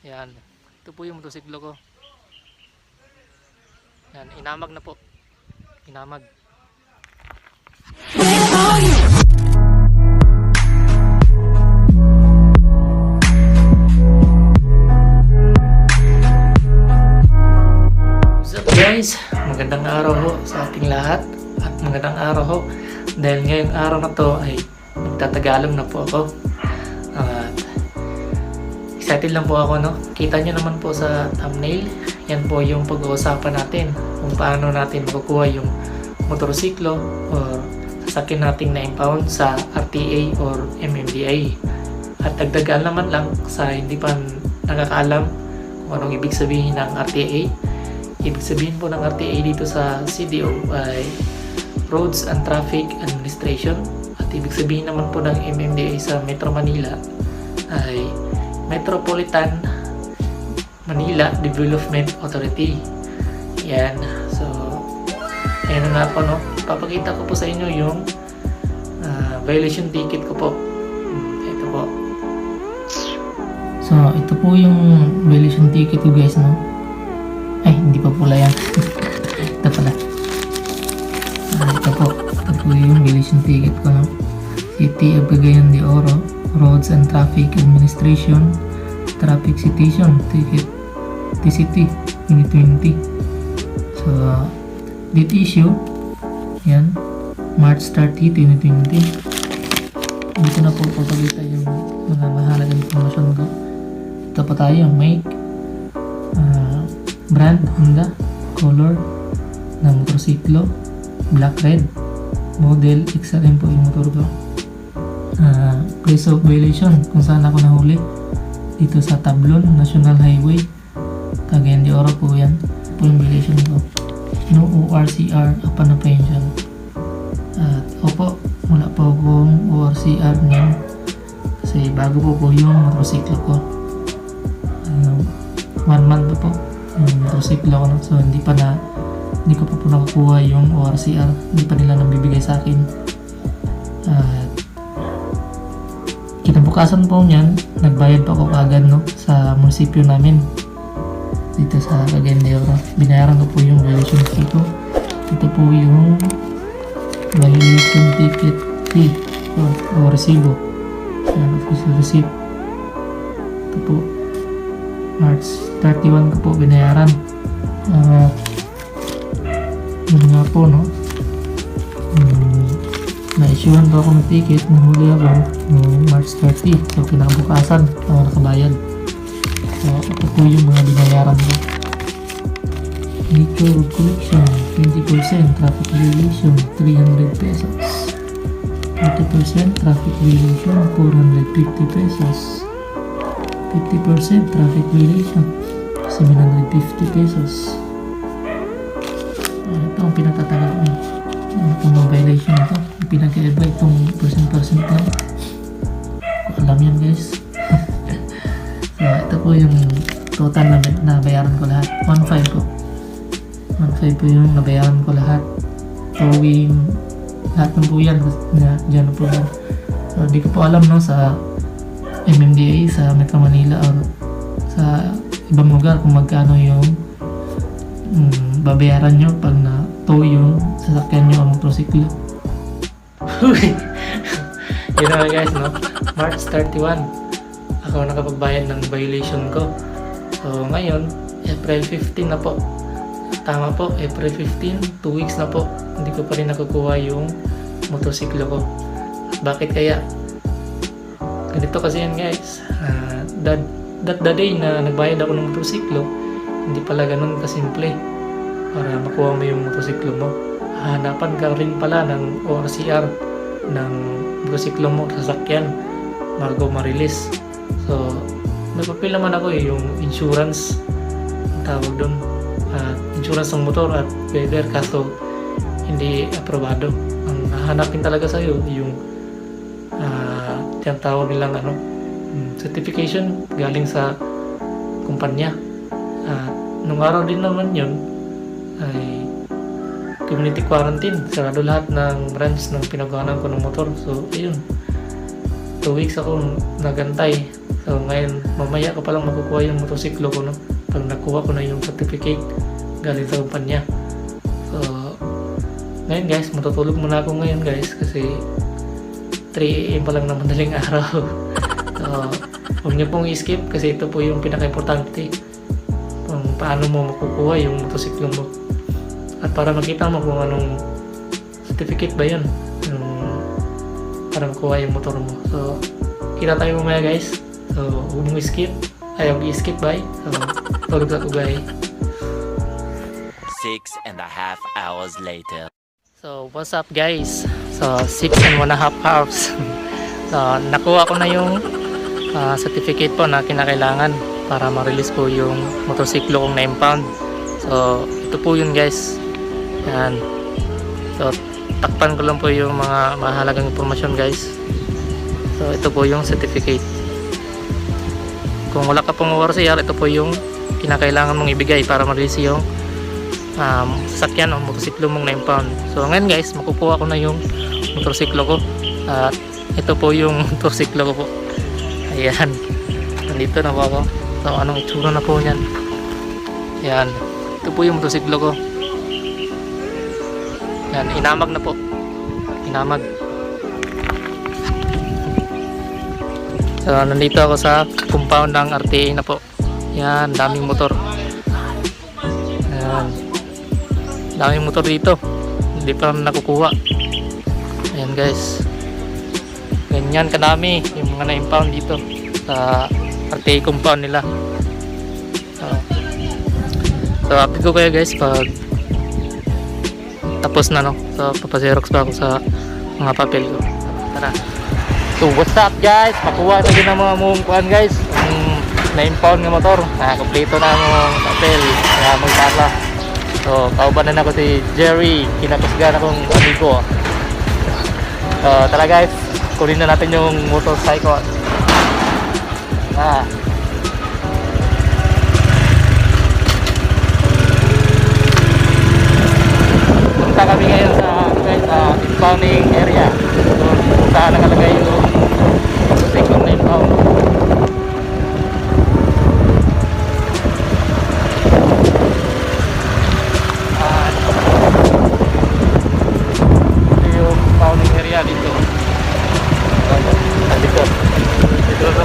Yan. Ito po yung motosiklo ko. Yan, inamag na po. Inamag. What's up guys? Magandang araw ho sa ating lahat. At magandang araw ho. Dahil ngayong araw na to ay magtatagalog na po ako. At excited lang po ako, no? Kita nyo naman po sa thumbnail. Yan po yung pag-uusapan natin kung paano natin makukuha yung motorsiklo or sasakyan nating na-impound sa RTA or MMDA. At dagdagan naman lang sa hindi pa nakakaalam kung anong ibig sabihin ng RTA. Ibig sabihin po ng RTA dito sa CDO ay Roads and Traffic Administration. At ibig sabihin naman po ng MMDA sa Metro Manila ay Metropolitan Manila Development Authority. Yan. So, ayan na po, no? Papakita ko po sa inyo yung violation ticket ko po. Ito po. So, ito po yung violation ticket ko guys, no? Ay, hindi pa pula yan. Ito pala. Ito po. Ito po yung violation ticket ko, no? City of Cagayan de Oro Roads and Traffic Administration Traffic Citation Ticket TCT 2020. So, date issue yan March 30, 2020. Dito na po papakita yung mga mahalagang information ko. Ito pa tayo, make, brand Honda, color ng motorsiklo black red, model XRM po yung motor ko. Place of violation kung saan ako nahuli dito sa Tablon National Highway Cagayan de Oro po yan po yung violation ko. No ORCR upon apprehension. At opo, wala po akong ORCR niyan kasi bago po yung motorsiklo ko. 1 month pa po yung motorsiklo ko, so hindi ko pa po nakukuha yung ORCR, hindi pa nila nabibigay sa akin. At kinabukasan po niyan, nagbayad pa ako agad, no, sa munisipyo namin dito sa Cagayan de Oro. Binayaran ko po yung violation fee ko. Ito po yung violation ticket fee o resibo. Yan, official receipt. Ito po March 31 ko po binayaran. Yun nga po, no, na-issuehan po ako ng ticket, nahuli ako noong March 30. So, kinabukasan ako nakabayad. So, ito po yung mga binayaran ko. Liquor road collection, 20%. Traffic violation, 300 pesos. 30% traffic violation, 450 pesos. 50% traffic violation, 750 pesos. Ito ang pinatatagal ko. Itong mga violation ito, pinag-iba itong percent lang. Alam yan guys. So, ito po yung total na bayaran ko lahat. 1.5 po. 1.5 po yung nabayaran ko lahat. Towing, lahat ng po yan. Diyan po yan. So, di ko po alam, no, sa MMDA, sa Metro Manila or sa ibang lugar kung magkano yung babayaran nyo pag na-tow yung sasakyan nyo ang motorsiklo. Yun na guys, no? March 31 ako nakapagbayad ng violation ko. So ngayon April 15 na po. Tama po, April 15, 2 weeks na po, hindi ko pa rin nakukuha yung motorsiklo ko. Bakit kaya? Ganito kasi yan guys. The day na nagbayad ako ng motorsiklo, hindi pala ganun kasimple. Para makuha mo yung motorsiklo mo, hanapan ka rin pala ng ORCR ng motorsiklo mo, sasakyan, bago ma-release. So, may papel naman ako yung insurance, tawag doon, insurance ng motor at weather, kaso hindi aprobado. Ang hahanapin talaga sa'yo yung yung tawag nilang certification galing sa kumpanya. Nung araw din naman yun ay community quarantine, sarado lahat ng branch ng pinagawanan ko ng motor. So ayun, 2 weeks ako nagantay So ngayon, mamaya ko palang makukuha yung motosiklo ko, no? Pag nakuha ko na yung certificate galing sa kumpanya. So ngayon guys, matutulog muna ako ngayon guys kasi 3 AM pa lang na madaling araw. So huwag niyo pong i-skip kasi ito po yung pinaka-importante kung paano mo makukuha yung motosiklo mo. At para makita mo kung anong certificate ba yun yung para makuha yung motor mo. So kita tayo mamaya guys. So huwag mo i-skip. Ayaw i-skip bye. So tulog ako guys. 6.5 hours later. So what's up guys? So 6.5 hours. So nakuha ko na yung certificate po na kinakailangan para ma-release po yung motorsiklo kong na-impound. So ito po yun guys. Yan. So takpan ko lang po yung mga mahalagang impormasyon guys. So ito po yung certificate. Kung wala ka pong ORCR, ito po yung kinakailangan mong ibigay para ma-release yung sasakyan o motorsiklo mong na-impound. So ngayon guys, makukuha ko na yung motorsiklo ko. At ito po yung motorsiklo ko po. Ayan. Nandito na po ako. So anong itsura na po niyan. Ayan. Ito po yung motorsiklo ko. Ayan. Inamag na po. Inamag. So nandito ako sa compound ng RTA na po. Ayan. Daming motor. Ayan. Daming motor dito. Hindi pa nakukuha. Ayan guys. Ganyan kadami yung mga na-impound dito sa RTA compound nila. So update ko kayo guys pag tapos na, no. So papaserox pa ako sa mga papel ko. Tara. So what's up guys? Makuha na din ang mga mungkuhan guys. Na-impound ng motor. Kompleto na ang papel. Kaya magtala. So kaubanan ako si Jerry. Kinapasgan akong amigo. Tara guys. Kunin na natin yung motorcycle. Punta kami ngayon sa impounding area. So kung saan nakalagay yung motorcycle na impound. Ito yung impounding area dito. Dito na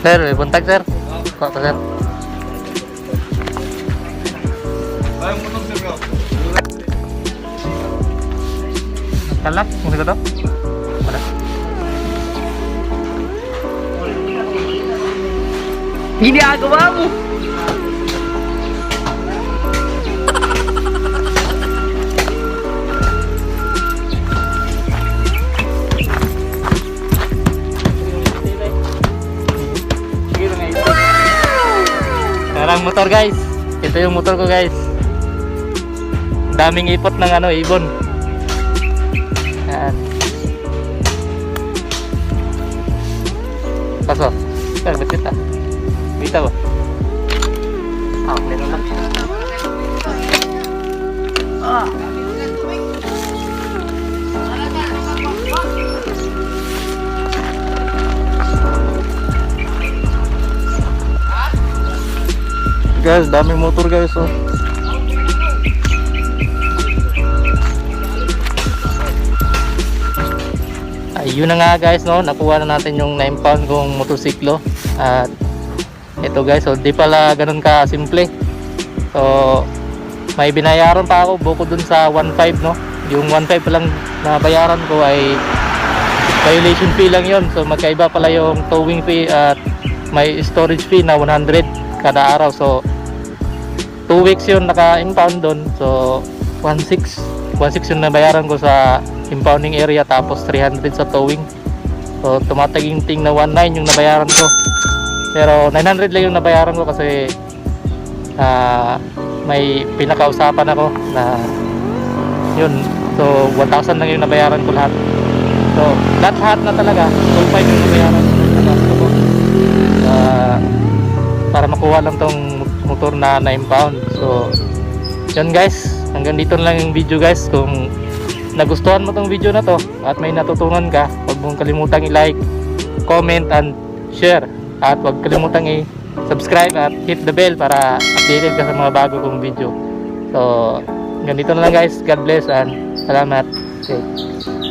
Sir, may buntag sir. Kok pa sir. Ayong motor sir ko. Kalak, muna ka to? Wala. Ginagawa mo! Karang motor guys. Ito yung motor ko guys. Daming ipot ng ibon. Yan. Pasok. Sir, betit ah. Bita ba? Meron lang. Guys, daming motor guys oh. Ayun na nga guys no, nakuha na natin yung 9 pound kong motorsiklo. At ito guys, so di pala ganun ka simple. So may binayaran pa ako bukod dun sa 1.5 no. Yung 1.5 pa lang na bayaran ko ay violation fee lang yon. So magkaiba pala yung towing fee at may storage fee na 100 kada araw. So 2 weeks yun naka-impound doon. So 1.6 yung nabayaran ko sa impounding area, tapos 300 sa towing. So tumataging-ting na 1.9 yung nabayaran ko. Pero 900 lang yung nabayaran ko kasi may pinakausapan ako na yun. So 1,000 lang yung nabayaran ko lahat. So lahat na talaga, full 5 yung nabayaran ko para makuha lang tong motor na na-impound. So yun guys, hanggang dito na lang yung video guys. Kung nagustuhan mo tong video na to at may natutunan ka, huwag mong kalimutang i-like, comment and share, at huwag kalimutang i-subscribe at hit the bell para updated ka sa mga bago kong video. So hanggang dito na lang guys. God bless and salamat. Okay.